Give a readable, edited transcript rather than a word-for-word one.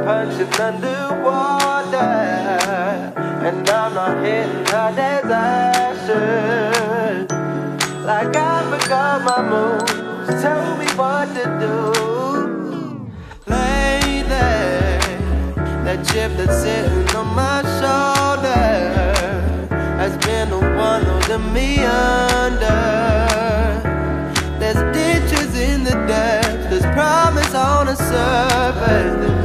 punching underwater, and I'm not hitting her disaster. Like I forgot my moves, tell me what to do. Lately, that chip that's sitting on my shoulder has been the one holding me under. There's ditches in the depths, there's promise on the surface.